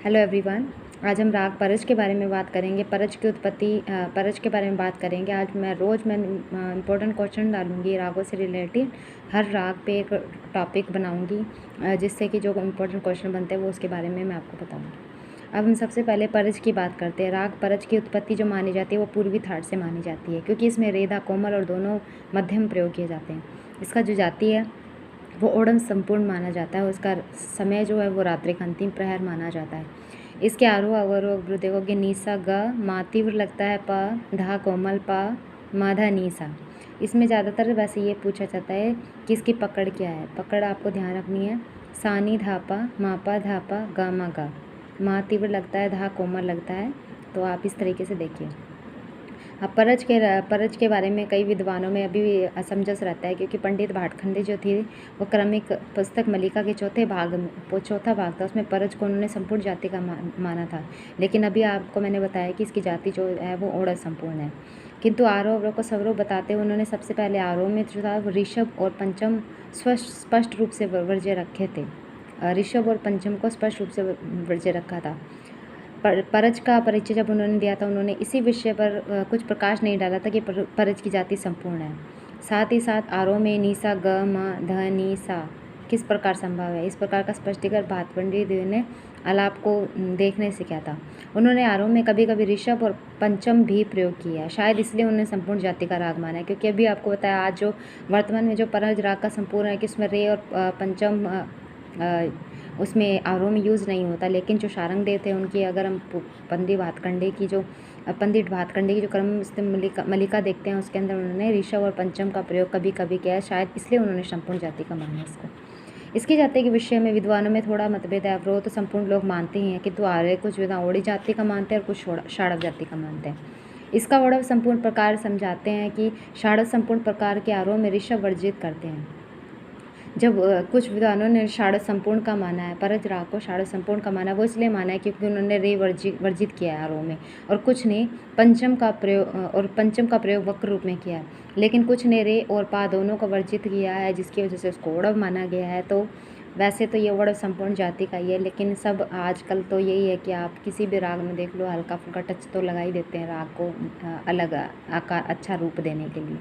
Hello everyone. आज हम राग परज के बारे में बात करेंगे। परज की उत्पत्ति, परज के बारे में बात करेंगे। आज मैं इम्पोर्टेंट क्वेश्चन डालूंगी रागों से रिलेटेड। हर राग पे एक टॉपिक बनाऊंगी जिससे कि जो इम्पोर्टेंट क्वेश्चन बनते हैं वो उसके बारे में मैं आपको बताऊंगी। अब हम सबसे पहले परज की बात करते हैं। राग परज की उत्पत्ति जो मानी जाती है वो पूर्वी थाट से मानी जाती है, क्योंकि इसमें रेधा, कोमल और दोनों मध्यम प्रयोग किए जाते हैं। इसका जो जाति है वो ओढ़म संपूर्ण माना जाता है। उसका समय जो है वो रात्रि का अंतिम प्रहर माना जाता है। इसके आरोह अवरोह अवरोह देखोगे नीसा ग, मा तीव्र लगता है प, धा कोमल पा, माधा नीसा। इसमें ज़्यादातर वैसे ये पूछा जाता है कि इसकी पकड़ क्या है। पकड़ आपको ध्यान रखनी है। सानी धापा, मापा धापा, गा मा गा। मा तीव्र लगता है, धा कोमल लगता है। तो आप इस तरीके से देखिए। अब परज के बारे में कई विद्वानों में अभी भी असमंजस रहता है, क्योंकि पंडित भाटखंडे जो थी वो क्रमिक पुस्तक मलिका के चौथा भाग था, उसमें परज को उन्होंने संपूर्ण जाति का माना था। लेकिन अभी आपको मैंने बताया कि इसकी जाति जो है वो ओढ़ संपूर्ण है। किंतु आरोह अवरोह को स्वरोह बताते हुए उन्होंने सबसे पहले आरोह में जो था वो ऋषभ और पंचम स्पष्ट रूप से वर्ज्य रखे थे। ऋषभ और पंचम को स्पष्ट रूप से वर्ज्य रखा था। परज का परिचय जब उन्होंने दिया था, उन्होंने इसी विषय पर कुछ प्रकाश नहीं डाला था कि परज की जाति संपूर्ण है। साथ ही साथ आरोह में नीसा ग म ध नी सा किस प्रकार संभव है, इस प्रकार का स्पष्टीकरण भातखंडी ने आलाप को देखने से किया था। उन्होंने आरोह में कभी कभी ऋषभ और पंचम भी प्रयोग किया है। शायद इसलिए उन्होंने संपूर्ण जाति का राग माना है, क्योंकि अभी आपको बताया आज जो वर्तमान में जो परज राग का संपूर्ण है कि उसमें रे और पंचम उसमें आरोह में यूज़ नहीं होता। लेकिन जो शारंग देव थे उनकी अगर हम पंडित भातखंडे की जो क्रम मलिका देखते हैं, उसके अंदर उन्होंने ऋषभ और पंचम का प्रयोग कभी कभी किया है। शायद इसलिए उन्होंने संपूर्ण जाति का माना इसको। इसकी जाति के विषय में विद्वानों में थोड़ा मतभेद है। अवरोह तो संपूर्ण लोग मानते ही हैं, किंतु आर्य कुछ विद्वान ओड़ी जाति का मानते हैं और कुछ षाड़व जाति का मानते हैं। इसका ओढ़व संपूर्ण प्रकार समझाते हैं कि षाड़व संपूर्ण प्रकार के आरोह में ऋषभ वर्जित करते हैं। जब कुछ विद्वानों ने षाड़व संपूर्ण का माना है, परज राग को षाड़व संपूर्ण का माना है, वो इसलिए माना है क्योंकि उन्होंने रे वर्जित किया है आरोह में, और कुछ ने पंचम का प्रयोग वक्र रूप में किया है। लेकिन कुछ ने रे और पा दोनों को वर्जित किया है, जिसकी वजह से उसको ओढ़व माना गया है। तो वैसे तो ये ओढ़व संपूर्ण जाति का ही है, लेकिन सब आजकल तो यही है कि आप किसी भी राग में देख लो, हल्का फुल्का टच तो लगा ही देते हैं राग को अलग आकार, अच्छा रूप देने के लिए।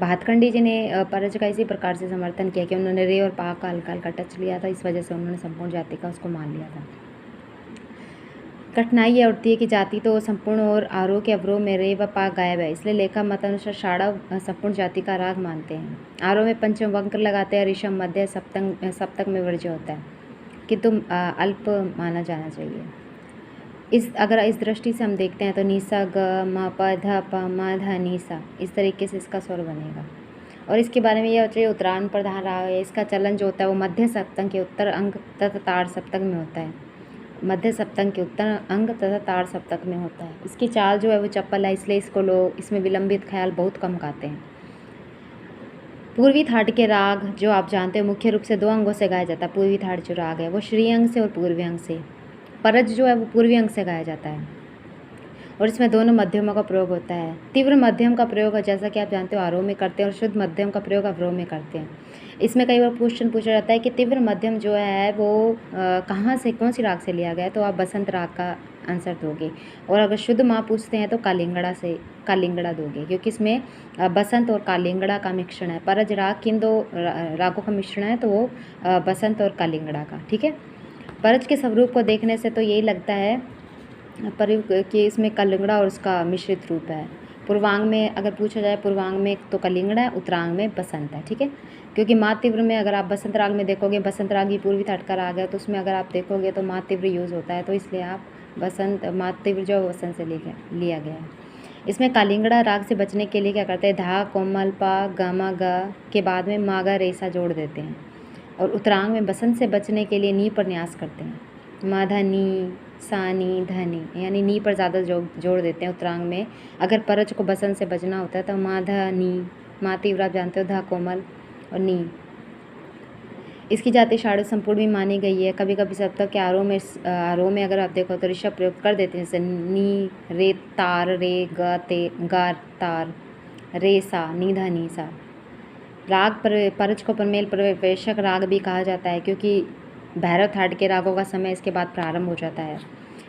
भातखंडी जी ने परज का इसी प्रकार से समर्थन किया कि उन्होंने रे और पा का हल्का हल्का टच लिया था, इस वजह से उन्होंने संपूर्ण जाति का उसको मान लिया था। कठिनाई ये उठती है कि जाति तो संपूर्ण और आरोह के अवरोह में रे व पा गायब है, इसलिए लेखा मत अनुसार षाड़व संपूर्ण जाति का राग मानते हैं। आरोह में पंचम वक्र लगाते हैं, ऋषभ मध्य सप्तक में वर्ज्य होता है, किंतु अल्प माना जाना चाहिए। अगर इस दृष्टि से हम देखते हैं तो नीसा ग म प ध प म ध नीसा, इस तरीके से इसका स्वर बनेगा। और इसके बारे में यह होता है उत्तरायण प्रधान राग है। इसका चलन जो होता है वो मध्य सप्तक के उत्तर अंग तथा ताड़ सप्तक में होता है। मध्य सप्तक के उत्तर अंग तथा ताड़ सप्तक में होता है। इसकी चाल जो है वो चप्पल है, इसलिए इसको लोग इसमें विलंबित ख्याल बहुत कम गाते हैं। पूर्वी थाट के राग जो आप जानते हो मुख्य रूप से दो अंगों से गाया जाता है। पूर्वी थाट जो राग है वो श्री अंग से और पूर्वी अंग से। परज जो है वो पूर्वी अंग से गाया जाता है और इसमें दोनों मध्यमों का प्रयोग होता है। तीव्र मध्यम का प्रयोग जैसा कि आप जानते हो आरोह में करते हैं और शुद्ध मध्यम का प्रयोग अवरोह में करते हैं। इसमें कई बार क्वेश्चन पूछा जाता है कि तीव्र मध्यम जो है वो कहाँ से, कौन सी राग से लिया गया है, तो आप बसंत राग का आंसर दोगे। और अगर शुद्ध माँ पूछते हैं तो कालिंगड़ा दोगे, क्योंकि इसमें बसंत और कालिंगड़ा का मिश्रण है। परज राग किन दो रागों का मिश्रण है, तो वो बसंत और कालिंगड़ा का। ठीक है। परज के स्वरूप को देखने से तो यही लगता है कि इसमें कलिंगड़ा और उसका मिश्रित रूप है। पूर्वांग में अगर पूछा जाए, पूर्वांग में तो कलिंगड़ा है, उत्तरांग में बसंत है। ठीक है। क्योंकि माँ तीव्र में अगर आप बसंत राग में देखोगे, बसंत राग ही पूर्वी थाट का राग है, तो उसमें अगर आप देखोगे तो माँ तीव्र यूज़ होता है, तो इसलिए आप माँ तीव्र जो बसंत से लिया गया है। इसमें कालिंगड़ा राग से बचने के लिए क्या करते हैं, धा कोमल पा गामा गा के बाद में मागा रेसा जोड़ देते हैं, और उत्तरांग में बसंत से बचने के लिए नी पर न्यास करते हैं। माधा नी, सानी, धनी, यानी नी पर ज़्यादा जोड़ देते हैं उत्तरांग में। अगर परज को बसंत से बचना होता है तो माधा नी, मा तीव्र आप जानते हो, धा कोमल और नी। इसकी जाति षाड़व संपूर्ण भी मानी गई है। कभी कभी सप्तक के आरोह में अगर आप देखो तो ऋषभ प्रयोग कर देते हैं, जैसे नी रे तार रे गा तार रे सा नी धा नी सा। राग परज को प्रमेल प्रवेशक राग भी कहा जाता है, क्योंकि भैरव थाट के रागों का समय इसके बाद प्रारंभ हो जाता है।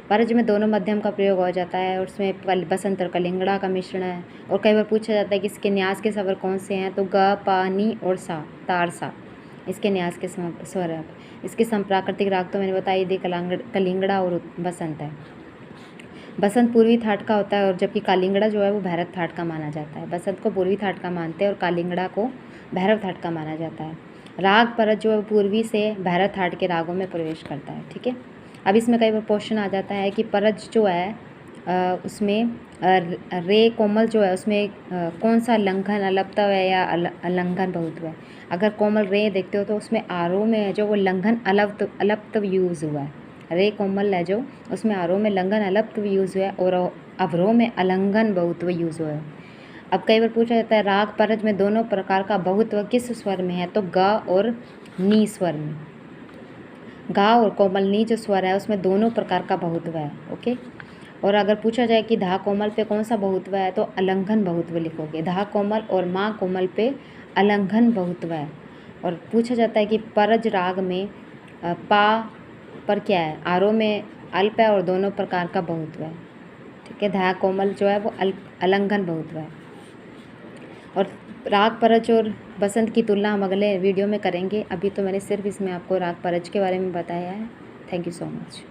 परज में दोनों मध्यम का प्रयोग हो जाता है और उसमें बसंत और कलिंगड़ा का मिश्रण है। और कई बार पूछा जाता है कि इसके न्यास के स्वर कौन से हैं, तो ग, प, नी और सा, तार, सा इसके न्यास के स्वर है। इसके संप्राकृतिक राग तो मैंने बताई दी, कलिंगड़ा और बसंत है। बसंत पूर्वी थाट का होता है और जबकि कालिंगड़ा जो है वो भैरव थाट का माना जाता है। बसंत को पूर्वी थाट का मानते हैं और कालिंगड़ा को भैरव थाट का माना जाता है। राग परज जो है पूर्वी से भैरव थाट के रागों में प्रवेश करता है। ठीक है, अब इसमें कई बार क्वेश्चन आ जाता है कि परज जो है उसमें रे कोमल जो है उसमें कौन सा लंघन अलप्तव है या अलंघन बहुत्व है। अगर कोमल रे देखते हो तो उसमें आरोह में है जो वो लंघन अलप्तव यूज़ हुआ है। रे कोमल है जो उसमें आरोह में लंघन अलप्तव यूज़ हुआ है और अवरोह में अलंघन बहुत्व यूज़ हुआ है। अब कई बार पूछा जाता है राग परज में दोनों प्रकार का बहुत्व किस स्वर में है, तो ग और नी स्वर में। गा और कोमल नी जो स्वर है उसमें दोनों प्रकार का बहुत्व है। ओके, और अगर पूछा जाए कि धा कोमल पे कौन सा बहुत्व है, तो अलंघन बहुत्व लिखोगे। धा कोमल और माँ कोमल पे अलंघन बहुत्व है। और पूछा जाता है कि परज राग में पा पर क्या है, आरोह में अल्प है और दोनों प्रकार का बहुत्व है। ठीक है, धा कोमल जो है वो अलंघन बहुत्व है। और राग परज और बसंत की तुलना हम अगले वीडियो में करेंगे। अभी तो मैंने सिर्फ इसमें आपको राग परज के बारे में बताया है। Thank you so much.